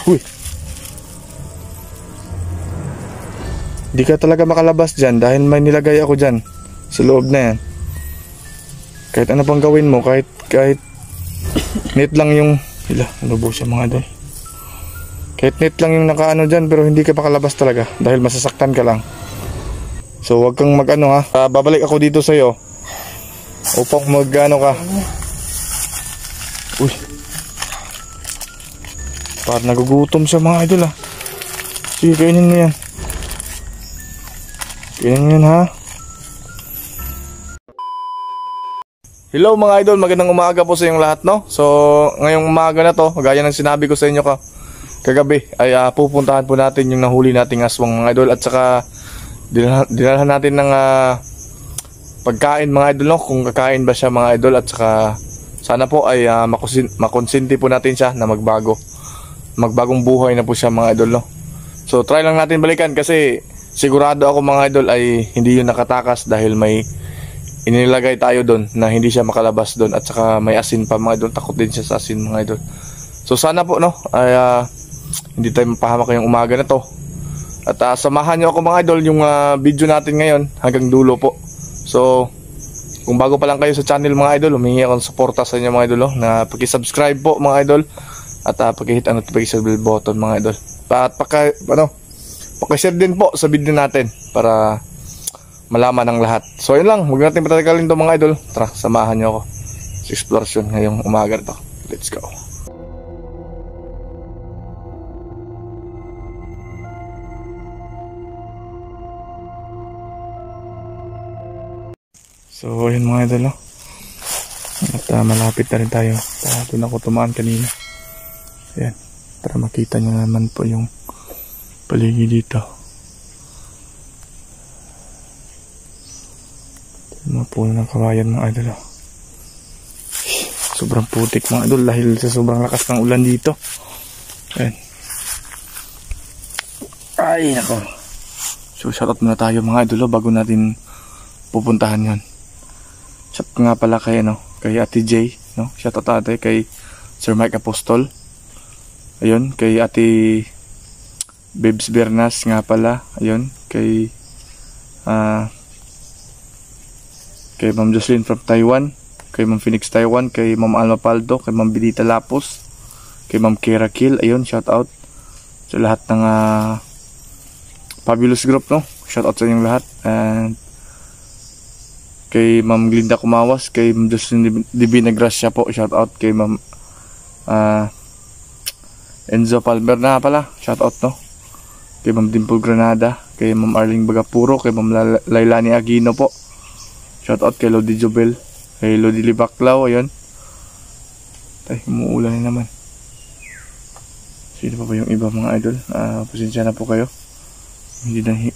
Uy. Di ka talaga makalabas dyan dahil may nilagay ako dyan sa loob na yan. Kahit ano pang gawin mo, kahit net lang yung ano siya mga idol. Kahit net lang yung nakaano dyan, pero hindi ka makalabas talaga dahil masasaktan ka lang. So wag kang mag-ano ha. Babalik ako dito sa iyo upang mag-ano ka. Uy. Parang nagugutom siya mga idol ha. Sige, kainin mo yan. Kainin mo yan ha. Hello mga idol, magandang umaga po sa inyong lahat, no? So, ngayong umaga na to, gaya ng sinabi ko sa inyo kagabi, ay pupuntahan po natin yung nahuli nating aswang mga idol. At saka, dinalhan natin ng pagkain mga idol, no? Kung kakain ba siya mga idol. At saka, sana po ay makonsinti po natin siya na magbagong buhay na po siya mga idol, no? So, try lang natin balikan kasi sigurado ako mga idol ay hindi yun nakatakas dahil may inilagay tayo doon na hindi siya makalabas doon. At saka may asin pa mga idol, takot din siya sa asin mga idol. So sana po, no, ay hindi tayo mapahamak yung umaga na to. At samahan nyo ako mga idol yung video natin ngayon hanggang dulo po. So kung bago pa lang kayo sa channel mga idol, humingi akong suporta sa inyo mga idol, no, na paki-subscribe po mga idol. At paki-hit ang notification bell button mga idol. At paki-share din po sa video natin para malaman ng lahat. So yun lang, huwag natin patagalin to mga idol. Tara, samahan nyo ako sa exploration ngayong umaga to. Let's go. So yun mga idol, no? At malapit na rin tayo. Doon ako tumaan kanina. Ayan, para makita nyo naman po yung paligid dito. Mga puno ng kawayan mga idol. Sobrang putik mga idol dahil sa sobrang lakas ng ulan dito. Ayan. Ay nako. So shoutout muna tayo mga idol bago natin pupuntahan yan. Shoutout nga pala kay Ate J, no? Shoutout ate kay Sir Mike Apostol. Ayun, kay Ate Bebs Bernas nga pala. Ayun, kay Ma'am Jocelyn from Taiwan, kay Ma'am Phoenix Taiwan, kay Ma'am Alma Paldo, kay Ma'am Benita Lapos, kay Ma'am Kira Kill. Ayun, shout out sa lahat ng Fabulous Group, no? Shout out sa inyong lahat. And kay Ma'am Glinda Kumawas, kay Ma'am Jocelyn Divina Gracia po, shout out kay Ma'am Enzo Palmer na pala, shout out, no? Kay Ma'am Dimple Granada, kay Ma'am Arling Bagapuro, kay Ma'am Lailani Aquino po. Shout out kay Lodi Jobel, kay Lodi Libaklaw. Ayun. Ay, umuulan na naman. Sino pa ba yung iba mga idol? Pasensya na po kayo.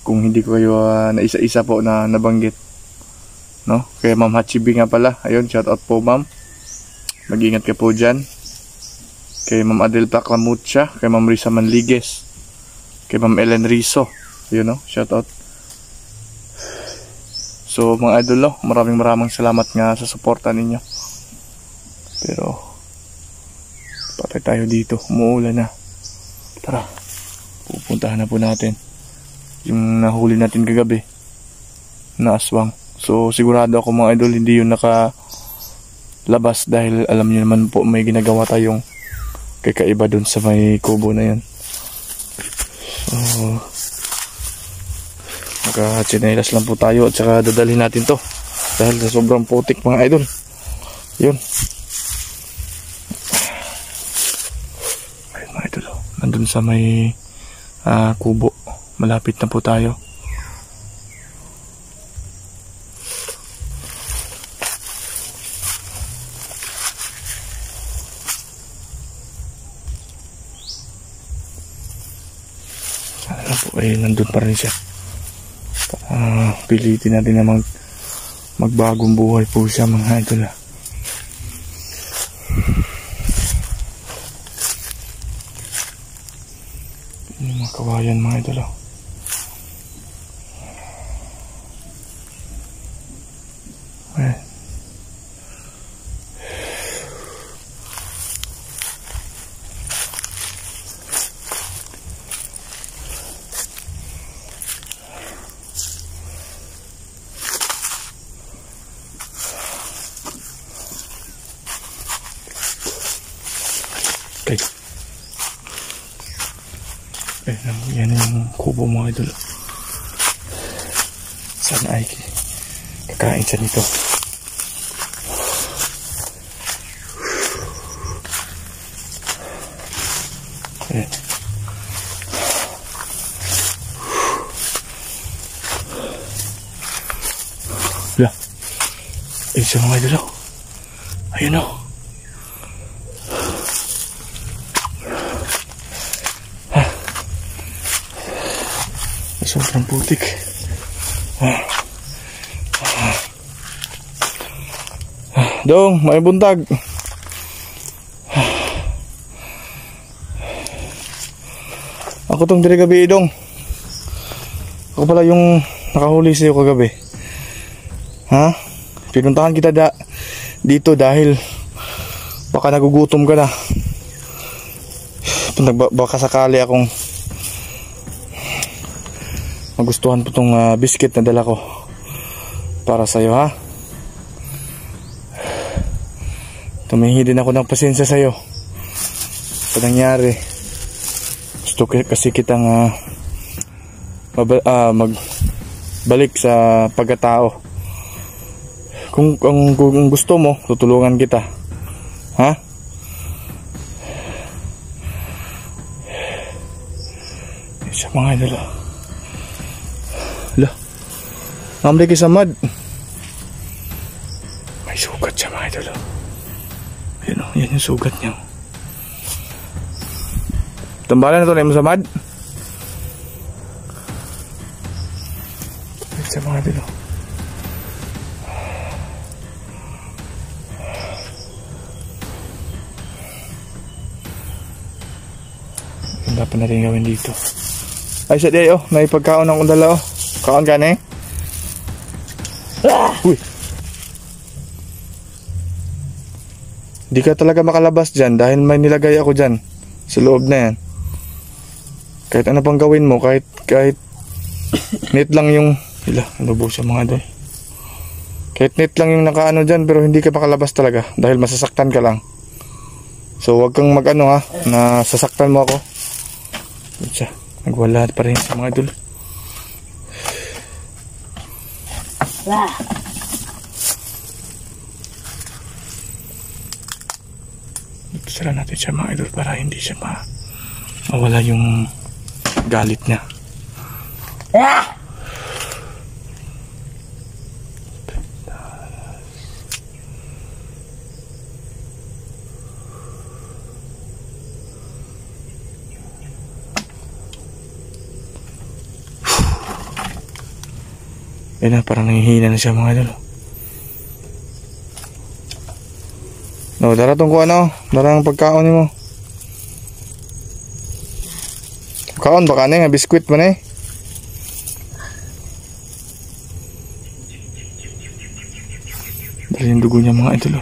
Kung hindi ko kayo na isa-isa po na nabanggit. No? Kay Ma'am Hachibi nga pala. Ayun, shout out po ma'am. Mag-ingat ka po dyan. Kay Ma'am Adel Paclamucha, kay Ma'am Risa Manligues, kay Ma'am Ellen Riso. Ayun, no? Shout out. So mga idol, no, maraming salamat nga sa suporta ninyo. Pero patay tayo dito, umuulan na. Tara, pupuntahan na po natin yung nahuli natin kagabi na aswang. So sigurado ako mga idol, hindi yun nakalabas dahil alam niyo naman po may ginagawa tayong kakaiba dun sa may kubo na yan. So naka-chinelas lang po tayo at saka dadalhin natin to dahil sa sobrang putik mga idol. Yun. Ayun mga idol, nandun sa may kubo. Malapit na po tayo. Sana lang po ay nandun pa rin siya. Pilitin natin na magbagong buhay po siya mga idol. Yung mga kawayan mga idol. Ayan. Okay. Yan yung kubo mga idol. Sana ay kakain siya nito. Ayan. Wala. Ayun siya mga idol. Ayun o. Sobrang putik. Dong, may buntag. Ako tong diri gabi, Dong. Ako pala yung nakahuli sa'yo kagabi. Ha? Pinuntahan kita dito dahil baka nagugutom ka na. Baka sakali akong magustuhan po tong biscuit na dala ko para sa'yo, ha? Tumingi din ako ng pasensya sa'yo sa nangyari. Gusto kasi kitang magbalik sa pagkatao. Kung gusto mo, tutulungan kita, ha? Isa mga idol. Lah, ngamli kayo sa mud. May sugat siya mga idol. Ayan o, yan yung sugat niya. Tambalan na ito na yung sa mud. Ayan siya mga idol. Ang dapat natin gawin dito. Ay siya di, may pagkaon ng undala o. Kaon ka na eh. Uy. Di ka talaga makalabas dyan dahil may nilagay ako dyan sa loob na yan. Kahit ano pang gawin mo, kahit net lang yung ano siya mga doon. Kahit net lang yung nakaano dyan, pero hindi ka makalabas talaga dahil masasaktan ka lang. So wag kang magano ha, na sasaktan mo ako. Siya, nagwala pa rin sa mga idol. Sara natin siya mga idol para hindi siya mawala yung galit niya. Ayun na, parang nangihina na siya mga idol. No, daratong ko ano, darang pagkaon mo. Kaon baka na nga biskwit man eh. Dali yung dugo niya mga idol.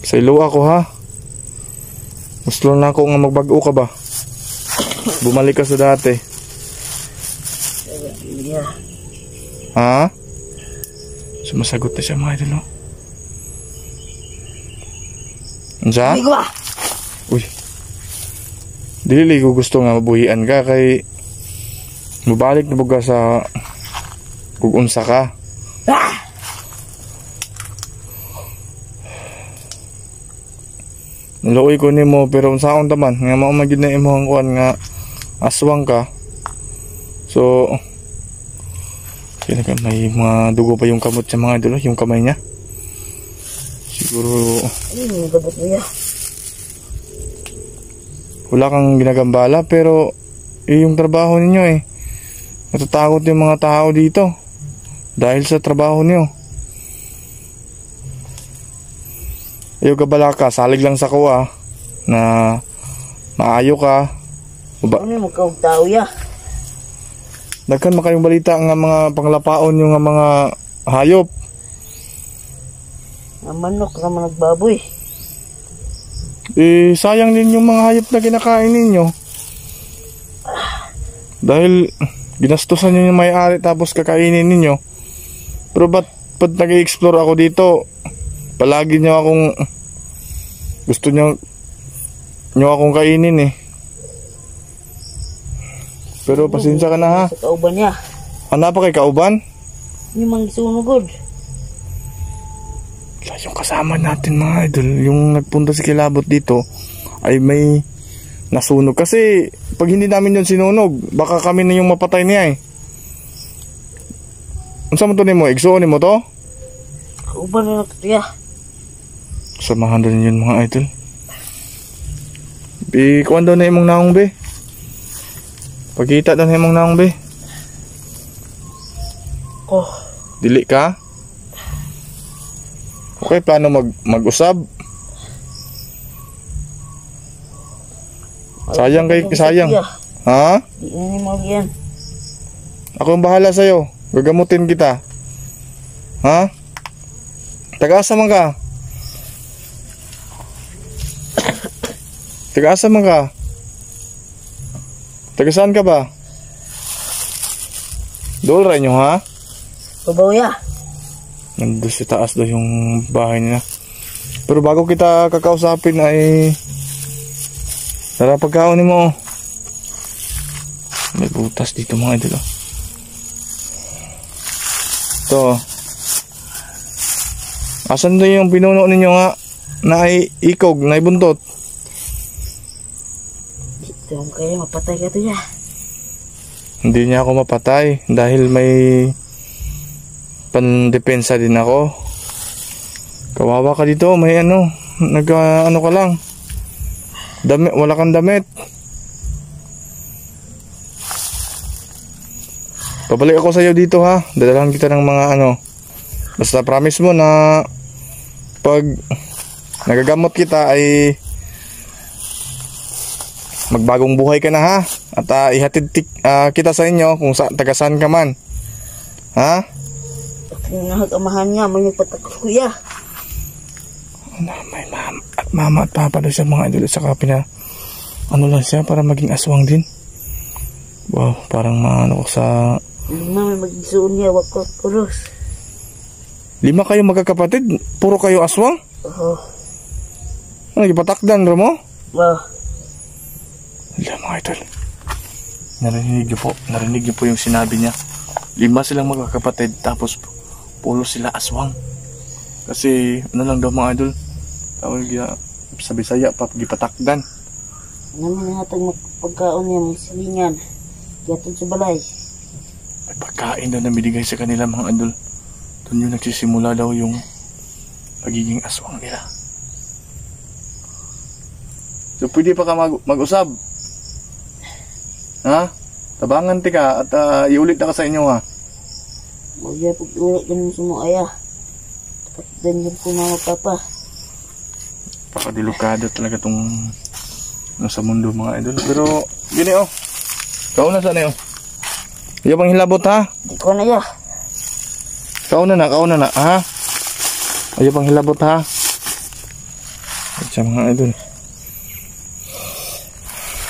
Sa ilo ako ha. Gusto na ako nga magbago ka ba? Bumalik ka sa dati. Ha? Sumasagot na siya mga idol. Ansa? Uy. Dili ko gusto nga mabuhian ka kay mabalik na buga sa kung unsa ka. Naluoy ko nimo pero unsaon taman nga mao man gid na imong kuan nga aswang ka. So may mga dugo pa yung kamot sa mga idol, yung kamay niya. Siguro wala kang ginagambala pero yung trabaho ninyo eh. Natatakot yung mga tao dito dahil sa trabaho niyo. Ayaw ka bala ka, salig lang sa kuha na maayo ka. Ano yung magkawag tao ya? Daghan makayong balita nga mga panglapaon yung mga hayop. Ang manok ka mga nagbaboy. Eh, sayang din yung mga hayop na kinakain ninyo. Dahil ginastusan nyo yung may-ari tapos kakainin ninyo. Pero ba't nag-i-explore ako dito? Palagi niyo akong gusto niyo akong kainin eh. Pero pasensya ka na ha. Sa kauban niya. Ano pa kay kauban? Yung mga sunugod. Yung kasama natin mga idol, yung nagpunta si Kilabot dito ay may nasunog. Kasi pag hindi namin yun sinunog, baka kami na yung mapatay niya eh. Ano sa mo to ni mo? Igsuon ni mo to? Kauban na nakatiya. Samahan doon yun mga idol. Kuwan daw na imong naong be. Pagkita daw na imong naong be. Oh. Dili ka? Okay, plano mag-usab. Sayang kay sayang. Ha? Di na ni mo yan. Ako ang bahala sa'yo. Gagamutin kita. Ha? Taga-asa man ka? Taga-asa man ka? Taga-saan ka ba? Doon rin nyo ha? Babaw ya. Nandun sa taas daw yung bahay nila. Pero bago kita kakausapin ay tara pagkaon mo. May butas dito mga idol. Ito. Asan daw yung pinuno ninyo nga na ay ikog, na ibuntot? Ito ang kaya mapatay ka to ya. Hindi niya ako mapatay dahil may pandepensa din ako. Kawawa ka dito, may ano, ano ka lang. Damit, wala kang damit. Pabalik ako sa iyo dito ha. Dadalhan kita ng mga ano. Basta promise mo na pag nagagamot kita ay magbagong buhay ka na ha. At ihatid kita sa inyo kung taga saan ka man. Ha? Nahagamahan niya, may nagpatakos kuya. May mama at papa daw siya mga idol. Saka ano lang siya para maging aswang din. Wow, parang maano ko sa 5 may magigsuon niya, wakot pulos. 5 kayo magkakapatid? Puro kayo aswang? Oo. Ano, ipatakdan ro mo? Wow. Wala mga idol. Narinig niyo po yung sinabi niya. 5 silang magkakapatid tapos puro sila aswang. Kasi ano lang daw mga idol, tawag sa Bisaya pagipatakdan. Namin nahatag pagkaon niya, may silingan. Gatod sa balay. May pagkain daw na binigay sa kanila mga idol. Doon yung nagsisimula daw yung pagiging aswang nila. So pwede pa ka mag-usab? Ha? Tabangan ti ka at iulit na ka sa inyo ha. Magya pag-ulit ganun sa mga aya. At ganyan po mga papa. Pakadilukado talaga tong sa mundo mga idol. Pero gini oh. Kauna sana yun. Iyo pang hilabot ha. Di ko na ya. Kauna na ha. Iyo pang hilabot ha. At siya mga idol.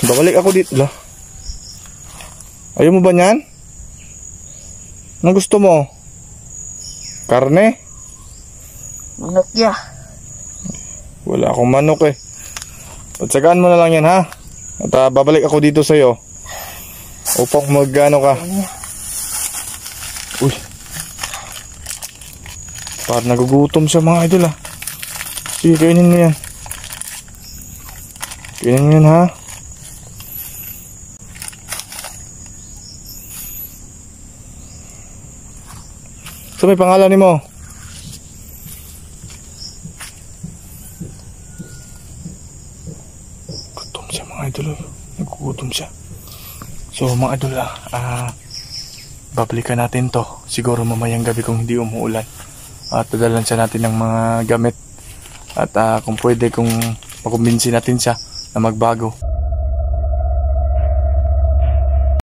Babalik ako dito lah. Ayaw mo ba niyan? Anong gusto mo? Karne? Manok ya. Wala akong manok eh. Patsagaan mo na lang yan ha. At babalik ako dito sa'yo. Upang mag-ano ka. Uy. Parang nagugutom siya mga idol ha. Sige, kainin mo yan. Kainin mo yan ha. So may pangalan ni mo? Gutom siya mga idol. Nagugutom siya. So mga idol babalikan natin to. Siguro mamayang gabi kung hindi umuulan. At dadalan siya natin ng mga gamit. At kung pwede kung makumbinsi natin siya na magbago.